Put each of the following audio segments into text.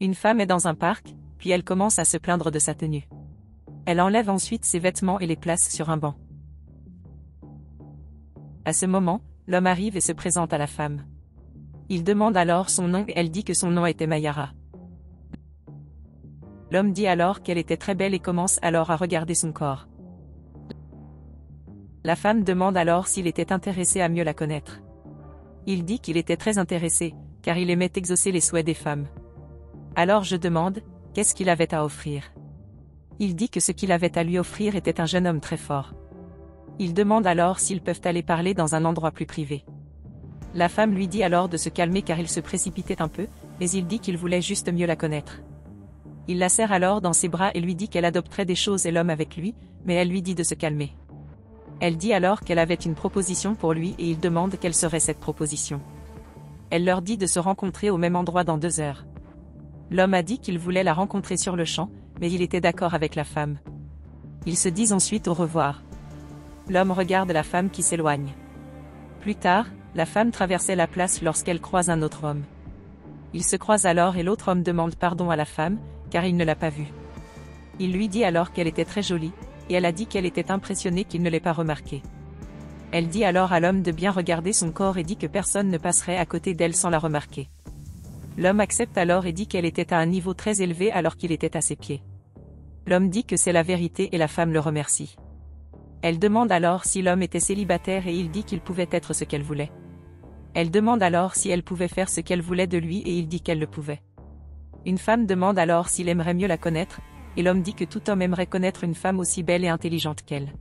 Une femme est dans un parc, puis elle commence à se plaindre de sa tenue. Elle enlève ensuite ses vêtements et les place sur un banc. À ce moment, l'homme arrive et se présente à la femme. Il demande alors son nom et elle dit que son nom était Mayara. L'homme dit alors qu'elle était très belle et commence alors à regarder son corps. La femme demande alors s'il était intéressé à mieux la connaître. Il dit qu'il était très intéressé, car il aimait exaucer les souhaits des femmes. Alors je demande, qu'est-ce qu'il avait à offrir? Il dit que ce qu'il avait à lui offrir était un jeune homme très fort. Il demande alors s'ils peuvent aller parler dans un endroit plus privé. La femme lui dit alors de se calmer car il se précipitait un peu, mais il dit qu'il voulait juste mieux la connaître. Il la serre alors dans ses bras et lui dit qu'elle adopterait des choses et l'homme avec lui, mais elle lui dit de se calmer. Elle dit alors qu'elle avait une proposition pour lui et il demande quelle serait cette proposition. Elle leur dit de se rencontrer au même endroit dans 2 heures. L'homme a dit qu'il voulait la rencontrer sur le champ, mais il était d'accord avec la femme. Ils se disent ensuite au revoir. L'homme regarde la femme qui s'éloigne. Plus tard, la femme traversait la place lorsqu'elle croise un autre homme. Ils se croisent alors et l'autre homme demande pardon à la femme, car il ne l'a pas vue. Il lui dit alors qu'elle était très jolie, et elle a dit qu'elle était impressionnée qu'il ne l'ait pas remarquée. Elle dit alors à l'homme de bien regarder son corps et dit que personne ne passerait à côté d'elle sans la remarquer. L'homme accepte alors et dit qu'elle était à un niveau très élevé alors qu'il était à ses pieds. L'homme dit que c'est la vérité et la femme le remercie. Elle demande alors si l'homme était célibataire et il dit qu'il pouvait être ce qu'elle voulait. Elle demande alors si elle pouvait faire ce qu'elle voulait de lui et il dit qu'elle le pouvait. Une femme demande alors s'il aimerait mieux la connaître, et l'homme dit que tout homme aimerait connaître une femme aussi belle et intelligente qu'elle.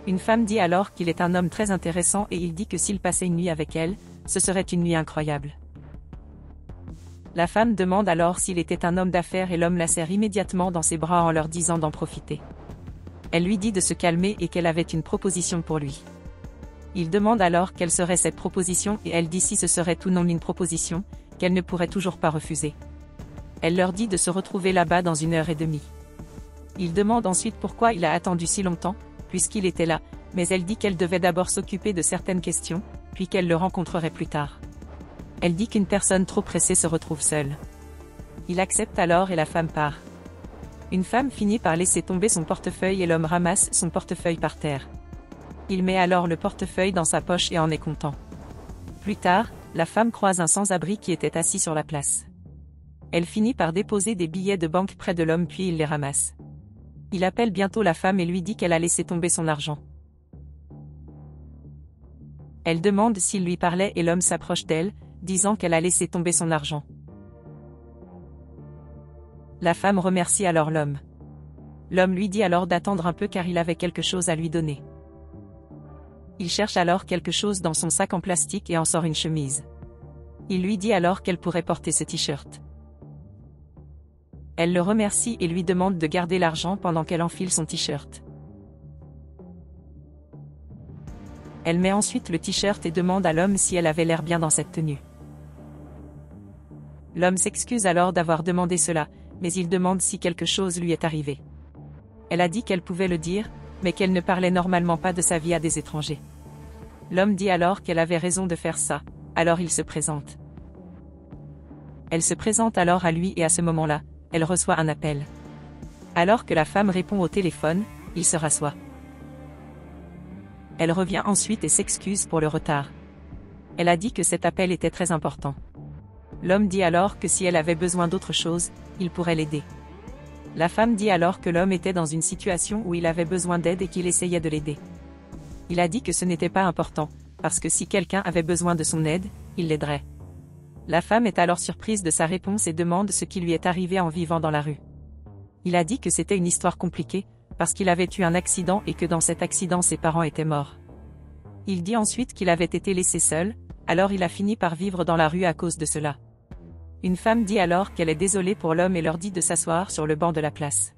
Une femme dit alors qu'il est un homme très intéressant et il dit que s'il passait une nuit avec elle, ce serait une nuit incroyable. La femme demande alors s'il était un homme d'affaires et l'homme la serre immédiatement dans ses bras en leur disant d'en profiter. Elle lui dit de se calmer et qu'elle avait une proposition pour lui. Il demande alors quelle serait cette proposition et elle dit si ce serait ou non une proposition, qu'elle ne pourrait toujours pas refuser. Elle leur dit de se retrouver là-bas dans 1h30. Il demande ensuite pourquoi il a attendu si longtemps, puisqu'il était là, mais elle dit qu'elle devait d'abord s'occuper de certaines questions, puis qu'elle le rencontrerait plus tard. Elle dit qu'une personne trop pressée se retrouve seule. Il accepte alors et la femme part. Une femme finit par laisser tomber son portefeuille et l'homme ramasse son portefeuille par terre. Il met alors le portefeuille dans sa poche et en est content. Plus tard, la femme croise un sans-abri qui était assis sur la place. Elle finit par déposer des billets de banque près de l'homme puis il les ramasse. Il appelle bientôt la femme et lui dit qu'elle a laissé tomber son argent. Elle demande s'il lui parlait et l'homme s'approche d'elle, disant qu'elle a laissé tomber son argent. La femme remercie alors l'homme. L'homme lui dit alors d'attendre un peu car il avait quelque chose à lui donner. Il cherche alors quelque chose dans son sac en plastique et en sort une chemise. Il lui dit alors qu'elle pourrait porter ce t-shirt. Elle le remercie et lui demande de garder l'argent pendant qu'elle enfile son t-shirt. Elle met ensuite le t-shirt et demande à l'homme si elle avait l'air bien dans cette tenue. L'homme s'excuse alors d'avoir demandé cela, mais il demande si quelque chose lui est arrivé. Elle a dit qu'elle pouvait le dire, mais qu'elle ne parlait normalement pas de sa vie à des étrangers. L'homme dit alors qu'elle avait raison de faire ça, alors il se présente. Elle se présente alors à lui et à ce moment-là, elle reçoit un appel. Alors que la femme répond au téléphone, il se rassoit. Elle revient ensuite et s'excuse pour le retard. Elle a dit que cet appel était très important. L'homme dit alors que si elle avait besoin d'autre chose, il pourrait l'aider. La femme dit alors que l'homme était dans une situation où il avait besoin d'aide et qu'il essayait de l'aider. Il a dit que ce n'était pas important, parce que si quelqu'un avait besoin de son aide, il l'aiderait. La femme est alors surprise de sa réponse et demande ce qui lui est arrivé en vivant dans la rue. Il a dit que c'était une histoire compliquée, parce qu'il avait eu un accident et que dans cet accident ses parents étaient morts. Il dit ensuite qu'il avait été laissé seul, alors il a fini par vivre dans la rue à cause de cela. Une femme dit alors qu'elle est désolée pour l'homme et leur dit de s'asseoir sur le banc de la place.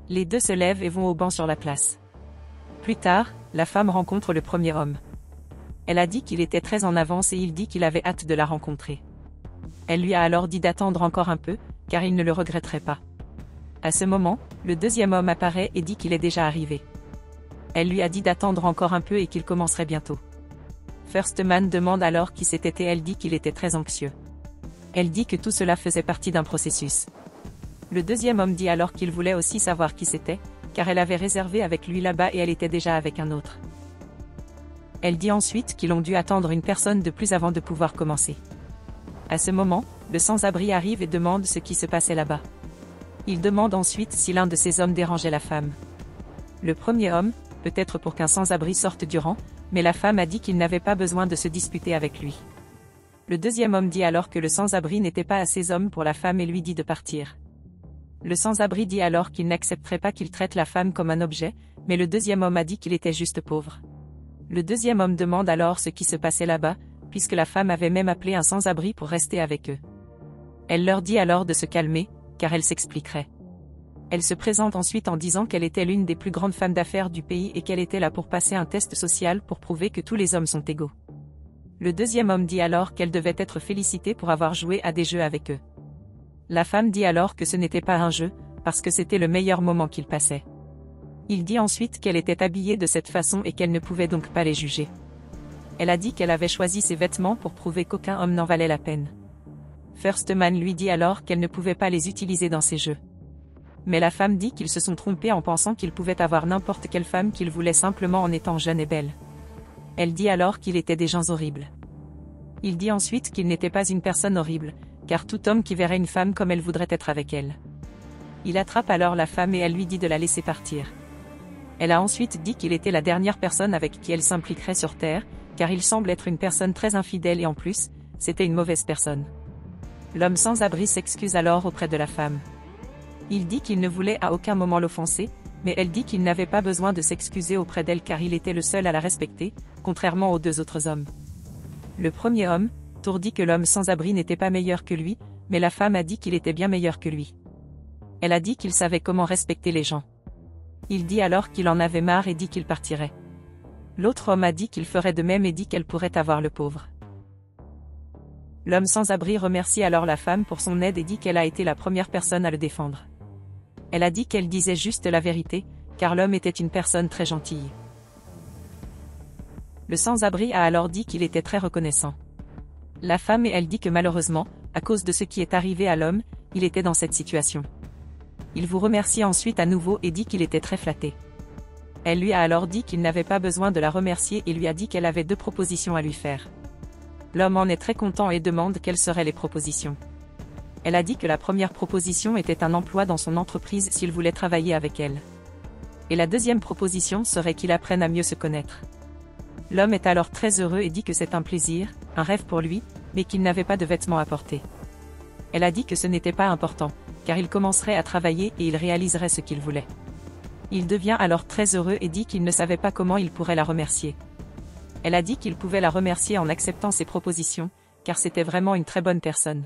Les deux se lèvent et vont au banc sur la place. Plus tard, la femme rencontre le premier homme. Elle a dit qu'il était très en avance et il dit qu'il avait hâte de la rencontrer. Elle lui a alors dit d'attendre encore un peu, car il ne le regretterait pas. À ce moment, le deuxième homme apparaît et dit qu'il est déjà arrivé. Elle lui a dit d'attendre encore un peu et qu'il commencerait bientôt. First Man demande alors qui c'était et elle dit qu'il était très anxieux. Elle dit que tout cela faisait partie d'un processus. Le deuxième homme dit alors qu'il voulait aussi savoir qui c'était, car elle avait réservé avec lui là-bas et elle était déjà avec un autre. Elle dit ensuite qu'ils ont dû attendre une personne de plus avant de pouvoir commencer. À ce moment, le sans-abri arrive et demande ce qui se passait là-bas. Il demande ensuite si l'un de ces hommes dérangeait la femme. Le premier homme, peut-être pour qu'un sans-abri sorte du rang, mais la femme a dit qu'il n'avait pas besoin de se disputer avec lui. Le deuxième homme dit alors que le sans-abri n'était pas assez homme pour la femme et lui dit de partir. Le sans-abri dit alors qu'il n'accepterait pas qu'il traite la femme comme un objet, mais le deuxième homme a dit qu'il était juste pauvre. Le deuxième homme demande alors ce qui se passait là-bas, puisque la femme avait même appelé un sans-abri pour rester avec eux. Elle leur dit alors de se calmer, car elle s'expliquerait. Elle se présente ensuite en disant qu'elle était l'une des plus grandes femmes d'affaires du pays et qu'elle était là pour passer un test social pour prouver que tous les hommes sont égaux. Le deuxième homme dit alors qu'elle devait être félicitée pour avoir joué à des jeux avec eux. La femme dit alors que ce n'était pas un jeu, parce que c'était le meilleur moment qu'ils passaient. Il dit ensuite qu'elle était habillée de cette façon et qu'elle ne pouvait donc pas les juger. Elle a dit qu'elle avait choisi ses vêtements pour prouver qu'aucun homme n'en valait la peine. First Man lui dit alors qu'elle ne pouvait pas les utiliser dans ses jeux. Mais la femme dit qu'ils se sont trompés en pensant qu'ils pouvaient avoir n'importe quelle femme qu'ils voulaient simplement en étant jeune et belle. Elle dit alors qu'il était des gens horribles. Il dit ensuite qu'il n'était pas une personne horrible, car tout homme qui verrait une femme comme elle voudrait être avec elle. Il attrape alors la femme et elle lui dit de la laisser partir. Elle a ensuite dit qu'il était la dernière personne avec qui elle s'impliquerait sur Terre, car il semble être une personne très infidèle et en plus, c'était une mauvaise personne. L'homme sans abri s'excuse alors auprès de la femme. Il dit qu'il ne voulait à aucun moment l'offenser, mais elle dit qu'il n'avait pas besoin de s'excuser auprès d'elle car il était le seul à la respecter, contrairement aux deux autres hommes. Le premier homme, Tour dit que l'homme sans abri n'était pas meilleur que lui, mais la femme a dit qu'il était bien meilleur que lui. Elle a dit qu'il savait comment respecter les gens. Il dit alors qu'il en avait marre et dit qu'il partirait. L'autre homme a dit qu'il ferait de même et dit qu'elle pourrait avoir le pauvre. L'homme sans abri remercie alors la femme pour son aide et dit qu'elle a été la première personne à le défendre. Elle a dit qu'elle disait juste la vérité, car l'homme était une personne très gentille. Le sans-abri a alors dit qu'il était très reconnaissant. La femme et elle dit que malheureusement, à cause de ce qui est arrivé à l'homme, il était dans cette situation. Il vous remercie ensuite à nouveau et dit qu'il était très flatté. Elle lui a alors dit qu'il n'avait pas besoin de la remercier et lui a dit qu'elle avait 2 propositions à lui faire. L'homme en est très content et demande quelles seraient les propositions. Elle a dit que la première proposition était un emploi dans son entreprise s'il voulait travailler avec elle. Et la deuxième proposition serait qu'il apprenne à mieux se connaître. L'homme est alors très heureux et dit que c'est un plaisir, un rêve pour lui, mais qu'il n'avait pas de vêtements à porter. Elle a dit que ce n'était pas important, car il commencerait à travailler et il réaliserait ce qu'il voulait. Il devient alors très heureux et dit qu'il ne savait pas comment il pourrait la remercier. Elle a dit qu'il pouvait la remercier en acceptant ses propositions, car c'était vraiment une très bonne personne.